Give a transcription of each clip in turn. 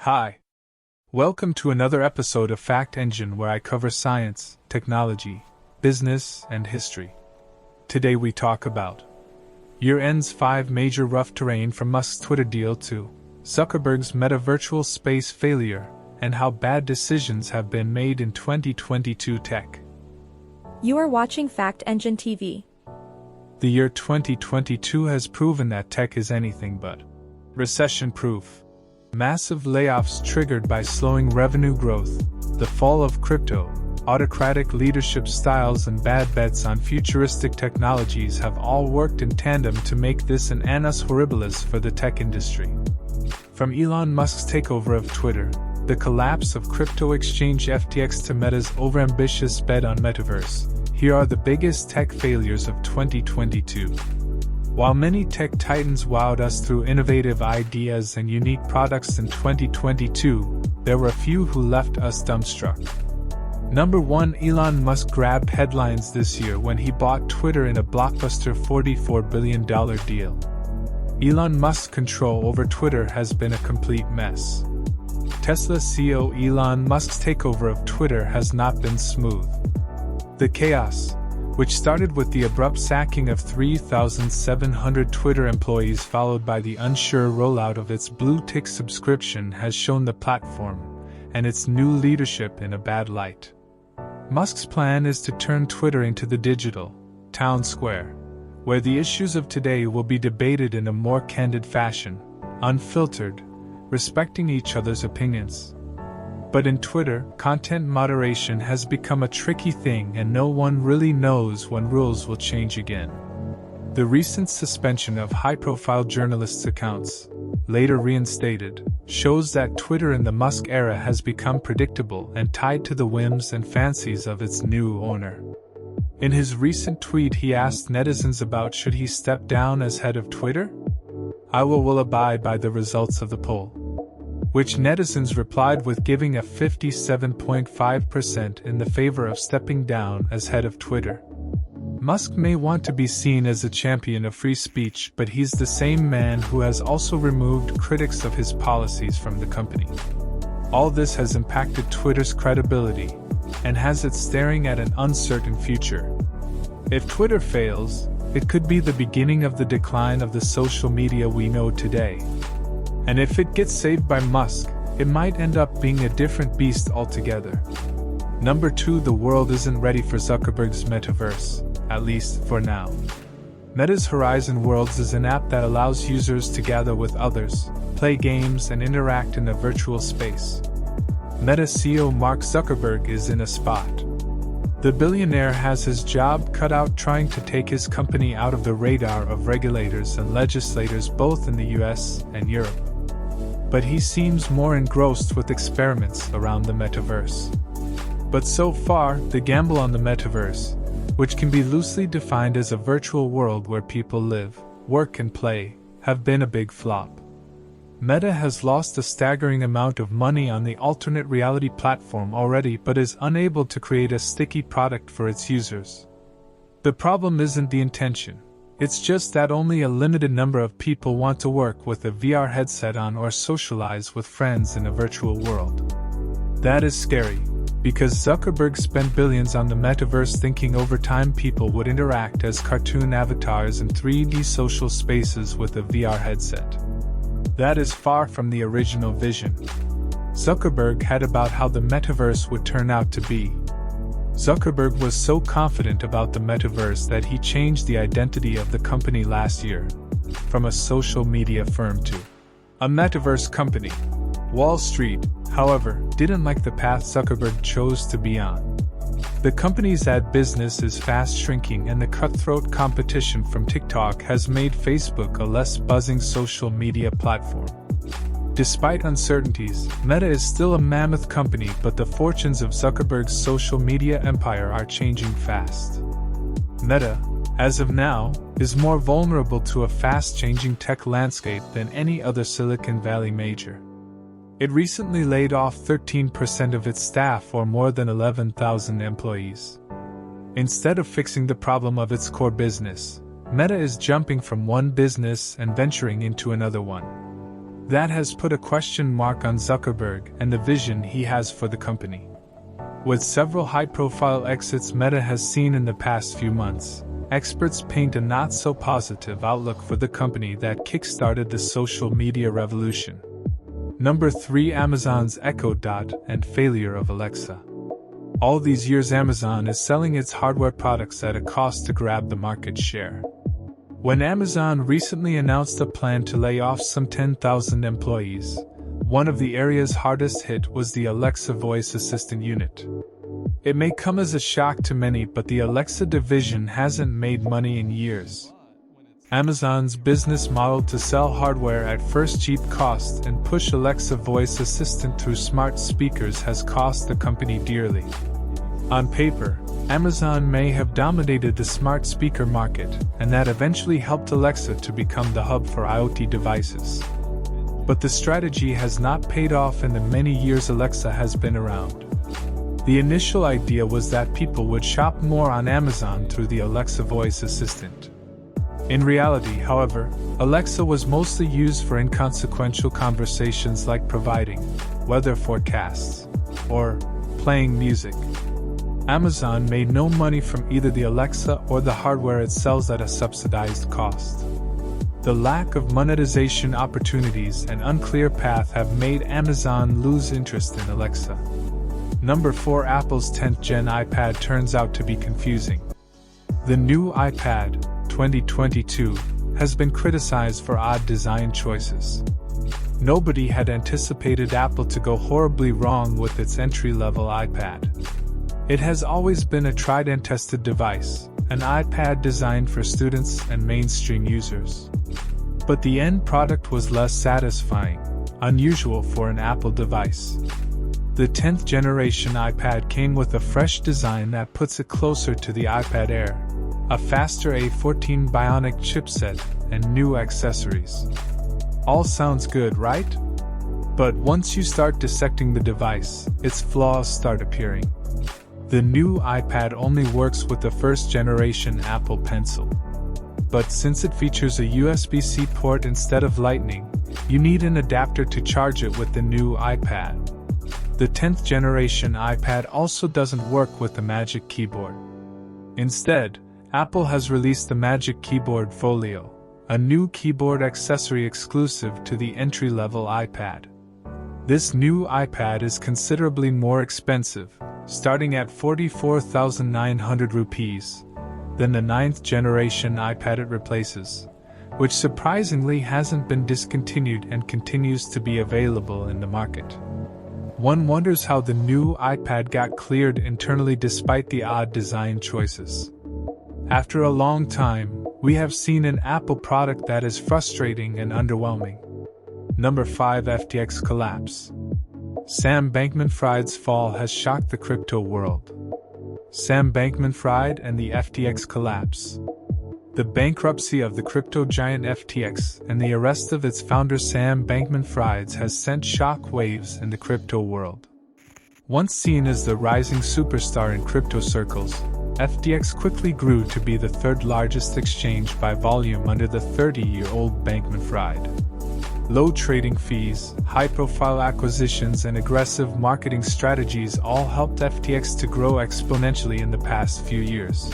Hi. Welcome to another episode of Fact Engine where I cover science, technology, business, and history. Today we talk about Year Ends 5 major rough terrain from Musk's Twitter deal to Zuckerberg's Meta virtual space failure and how bad decisions have been made in 2022 tech. You are watching Fact Engine TV. The year 2022 has proven that tech is anything but recession-proof. Massive layoffs triggered by slowing revenue growth, the fall of crypto, autocratic leadership styles and bad bets on futuristic technologies have all worked in tandem to make this an annus horribilis for the tech industry. From Elon Musk's takeover of Twitter, the collapse of crypto exchange FTX to Meta's overambitious bet on metaverse, here are the biggest tech failures of 2022. While many tech titans wowed us through innovative ideas and unique products in 2022, there were a few who left us dumbstruck. Number 1, Elon Musk grabbed headlines this year when he bought Twitter in a blockbuster $44 billion deal. Elon Musk's control over Twitter has been a complete mess. Tesla CEO Elon Musk's takeover of Twitter has not been smooth. The chaos, which started with the abrupt sacking of 3,700 Twitter employees followed by the unsure rollout of its blue-tick subscription, has shown the platform and its new leadership in a bad light. Musk's plan is to turn Twitter into the digital town square, where the issues of today will be debated in a more candid fashion, unfiltered, respecting each other's opinions. But in Twitter, content moderation has become a tricky thing and no one really knows when rules will change again. The recent suspension of high-profile journalists' accounts, later reinstated, shows that Twitter in the Musk era has become predictable and tied to the whims and fancies of its new owner. In his recent tweet, he asked netizens about should he step down as head of Twitter? I will abide by the results of the poll. Which netizens replied with giving a 57.5% in the favor of stepping down as head of Twitter. Musk may want to be seen as a champion of free speech, but he's the same man who has also removed critics of his policies from the company. All this has impacted Twitter's credibility and has it staring at an uncertain future. If Twitter fails, it could be the beginning of the decline of the social media we know today. And if it gets saved by Musk, it might end up being a different beast altogether. Number 2, the world isn't ready for Zuckerberg's metaverse, at least for now. Meta's Horizon Worlds is an app that allows users to gather with others, play games, and interact in a virtual space. Meta CEO Mark Zuckerberg is in a spot. The billionaire has his job cut out trying to take his company out of the radar of regulators and legislators both in the US and Europe. But he seems more engrossed with experiments around the metaverse. But so far, the gamble on the metaverse, which can be loosely defined as a virtual world where people live, work and play, have been a big flop. Meta has lost a staggering amount of money on the alternate reality platform already but is unable to create a sticky product for its users. The problem isn't the intention. It's just that only a limited number of people want to work with a VR headset on or socialize with friends in a virtual world. That is scary, because Zuckerberg spent billions on the metaverse thinking over time people would interact as cartoon avatars in 3D social spaces with a VR headset. That is far from the original vision Zuckerberg had about how the metaverse would turn out to be. Zuckerberg was so confident about the metaverse that he changed the identity of the company last year, from a social media firm to a metaverse company. Wall Street, however, didn't like the path Zuckerberg chose to be on. The company's ad business is fast shrinking and the cutthroat competition from TikTok has made Facebook a less buzzing social media platform. Despite uncertainties, Meta is still a mammoth company, but the fortunes of Zuckerberg's social media empire are changing fast. Meta, as of now, is more vulnerable to a fast-changing tech landscape than any other Silicon Valley major. It recently laid off 13% of its staff, or more than 11,000 employees. Instead of fixing the problem of its core business, Meta is jumping from one business and venturing into another one. That has put a question mark on Zuckerberg and the vision he has for the company. With several high-profile exits Meta has seen in the past few months, experts paint a not-so-positive outlook for the company that kick-started the social media revolution. Number 3. Amazon's Echo Dot and failure of Alexa. All these years Amazon is selling its hardware products at a cost to grab the market share. When Amazon recently announced a plan to lay off some 10,000 employees, one of the areas hardest hit was the Alexa voice assistant unit. It may come as a shock to many, but the Alexa division hasn't made money in years. Amazon's business model to sell hardware at first cheap cost and push Alexa voice assistant through smart speakers has cost the company dearly. On paper, Amazon may have dominated the smart speaker market, and that eventually helped Alexa to become the hub for IoT devices. But the strategy has not paid off in the many years Alexa has been around. The initial idea was that people would shop more on Amazon through the Alexa voice assistant. In reality, however, Alexa was mostly used for inconsequential conversations like providing weather forecasts or playing music. Amazon made no money from either the Alexa or the hardware it sells at a subsidized cost. The lack of monetization opportunities and unclear path have made Amazon lose interest in Alexa. Number 4. Apple's 10th Gen iPad turns out to be confusing. The new iPad, 2022, has been criticized for odd design choices. Nobody had anticipated Apple to go horribly wrong with its entry-level iPad. It has always been a tried and tested device, an iPad designed for students and mainstream users. But the end product was less satisfying, unusual for an Apple device. The 10th generation iPad came with a fresh design that puts it closer to the iPad Air, a faster A14 Bionic chipset, and new accessories. All sounds good, right? But once you start dissecting the device, its flaws start appearing. The new iPad only works with the first generation Apple Pencil. But since it features a USB-C port instead of Lightning, you need an adapter to charge it with the new iPad. The 10th generation iPad also doesn't work with the Magic Keyboard. Instead, Apple has released the Magic Keyboard Folio, a new keyboard accessory exclusive to the entry-level iPad. This new iPad is considerably more expensive, starting at 44,900 rupees, than the 9th generation iPad it replaces, which surprisingly hasn't been discontinued and continues to be available in the market. One wonders how the new iPad got cleared internally despite the odd design choices. After a long time, we have seen an Apple product that is frustrating and underwhelming. Number 5. FTX collapse. Sam Bankman-Fried's fall has shocked the crypto world. Sam Bankman-Fried and the FTX collapse. The bankruptcy of the crypto giant FTX and the arrest of its founder Sam Bankman-Fried has sent shock waves in the crypto world. Once seen as the rising superstar in crypto circles, FTX quickly grew to be the third largest exchange by volume under the 30-year-old Bankman-Fried. Low trading fees, high-profile acquisitions, and aggressive marketing strategies all helped FTX to grow exponentially in the past few years.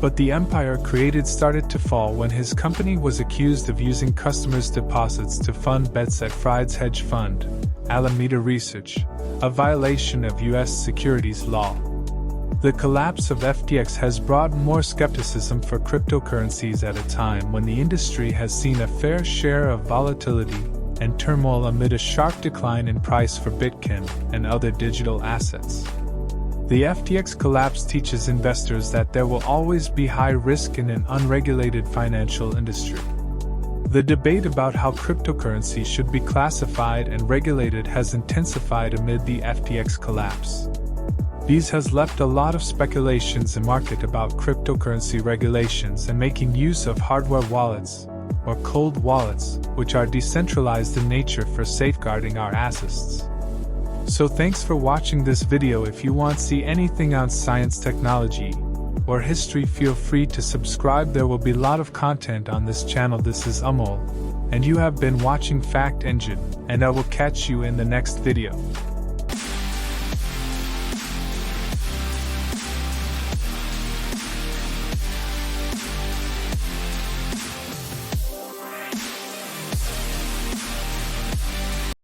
But the empire created started to fall when his company was accused of using customers' deposits to fund bets at Fried's hedge fund, Alameda Research, a violation of U.S. securities law. The collapse of FTX has brought more skepticism for cryptocurrencies at a time when the industry has seen a fair share of volatility and turmoil amid a sharp decline in price for Bitcoin and other digital assets. The FTX collapse teaches investors that there will always be high risk in an unregulated financial industry. The debate about how cryptocurrency should be classified and regulated has intensified amid the FTX collapse. This has left a lot of speculations in the market about cryptocurrency regulations and making use of hardware wallets, or cold wallets, which are decentralized in nature for safeguarding our assets. So thanks for watching this video. If you want to see anything on science, technology, or history, feel free to subscribe. There will be a lot of content on this channel. This is Amol. and you have been watching Fact Engine, and I will catch you in the next video.